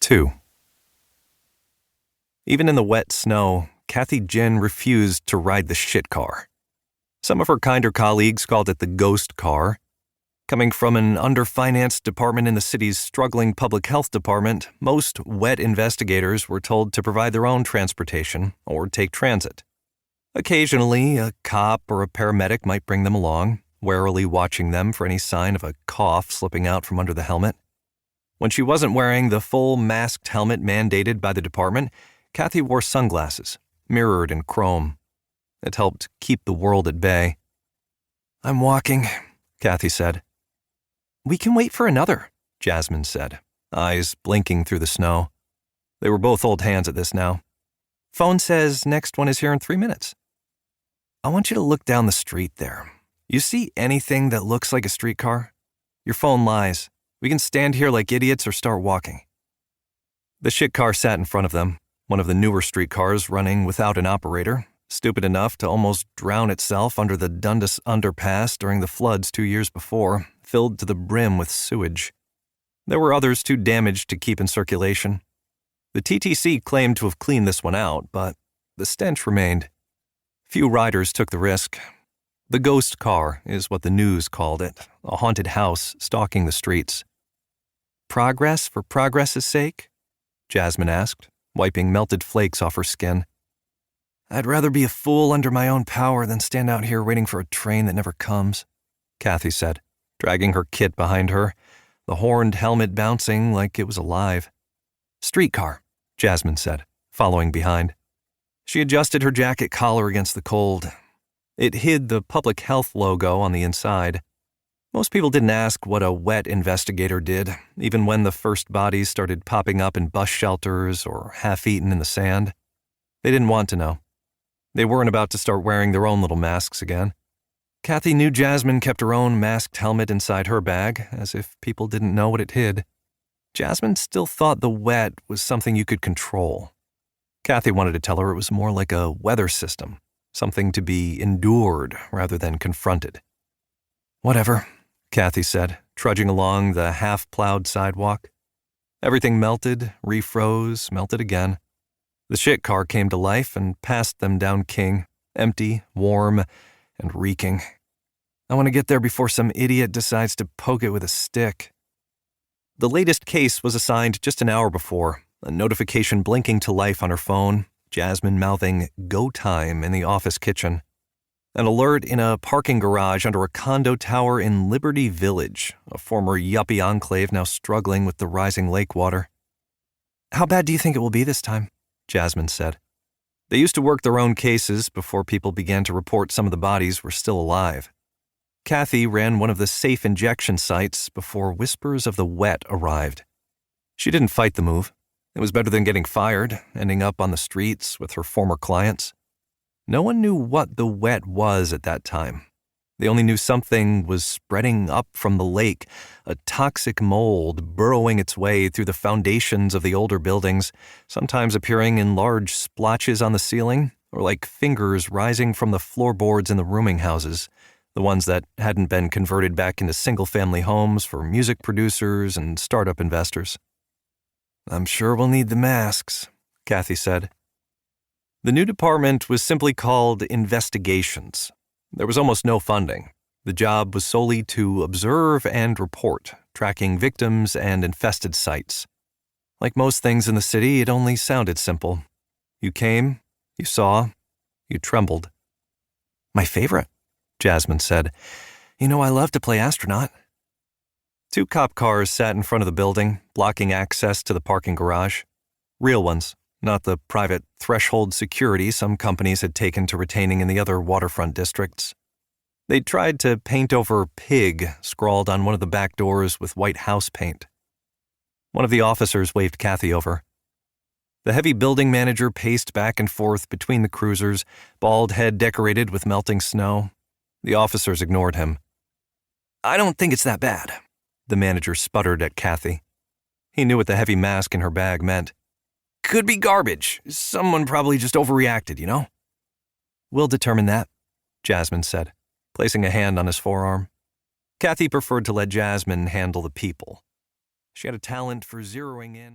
2. Even in the wet snow, Kathy Jen refused to ride the shit car. Some of her kinder colleagues called it the ghost car. Coming from an underfinanced department in the city's struggling public health department, most wet investigators were told to provide their own transportation or take transit. Occasionally, a cop or a paramedic might bring them along, warily watching them for any sign of a cough slipping out from under the helmet. When she wasn't wearing the full masked helmet mandated by the department, Kathy wore sunglasses, mirrored in chrome. It helped keep the world at bay. "I'm walking," Kathy said. "We can wait for another," Jasmine said, eyes blinking through the snow. They were both old hands at this now. "Phone says next one is here in 3 minutes." "I want you to look down the street there. You see anything that looks like a streetcar? Your phone lies. We can stand here like idiots or start walking." The shit car sat in front of them, one of the newer streetcars running without an operator, stupid enough to almost drown itself under the Dundas underpass during the floods 2 years before, filled to the brim with sewage. There were others too damaged to keep in circulation. The TTC claimed to have cleaned this one out, but the stench remained. Few riders took the risk. The ghost car is what the news called it, a haunted house stalking the streets. "Progress for progress's sake?" Jasmine asked, wiping melted flakes off her skin. "I'd rather be a fool under my own power than stand out here waiting for a train that never comes," Kathy said, dragging her kit behind her, the horned helmet bouncing like it was alive. "Streetcar," Jasmine said, following behind. She adjusted her jacket collar against the cold. It hid the public health logo on the inside. Most people didn't ask what a wet investigator did, even when the first bodies started popping up in bus shelters or half-eaten in the sand. They didn't want to know. They weren't about to start wearing their own little masks again. Kathy knew Jasmine kept her own masked helmet inside her bag, as if people didn't know what it hid. Jasmine still thought the wet was something you could control. Kathy wanted to tell her it was more like a weather system, something to be endured rather than confronted. "Whatever," Kathy said, trudging along the half-plowed sidewalk. Everything melted, refroze, melted again. The shit car came to life and passed them down King, empty, warm, and reeking. "I want to get there before some idiot decides to poke it with a stick." The latest case was assigned just an hour before, a notification blinking to life on her phone, Jasmine mouthing "go time" in the office kitchen. An alert in a parking garage under a condo tower in Liberty Village, a former yuppie enclave now struggling with the rising lake water. "How bad do you think it will be this time?" Jasmine said. They used to work their own cases before people began to report some of the bodies were still alive. Kathy ran one of the safe injection sites before whispers of the wet arrived. She didn't fight the move. It was better than getting fired, ending up on the streets with her former clients. No one knew what the wet was at that time. They only knew something was spreading up from the lake, a toxic mold burrowing its way through the foundations of the older buildings, sometimes appearing in large splotches on the ceiling, or like fingers rising from the floorboards in the rooming houses, the ones that hadn't been converted back into single-family homes for music producers and startup investors. "I'm sure we'll need the masks," Kathy said. The new department was simply called Investigations. There was almost no funding. The job was solely to observe and report, tracking victims and infested sites. Like most things in the city, it only sounded simple. You came, you saw, you trembled. "My favorite," Jasmine said. "You know I love to play astronaut." 2 cop cars sat in front of the building, blocking access to the parking garage. Real ones, not the private threshold security some companies had taken to retaining in the other waterfront districts. They'd tried to paint over "pig" scrawled on one of the back doors with white house paint. One of the officers waved Kathy over. The heavy building manager paced back and forth between the cruisers, bald head decorated with melting snow. The officers ignored him. "I don't think it's that bad," the manager sputtered at Kathy. He knew what the heavy mask in her bag meant. "Could be garbage. Someone probably just overreacted, you know?" "We'll determine that," Jasmine said, placing a hand on his forearm. Kathy preferred to let Jasmine handle the people. She had a talent for zeroing in on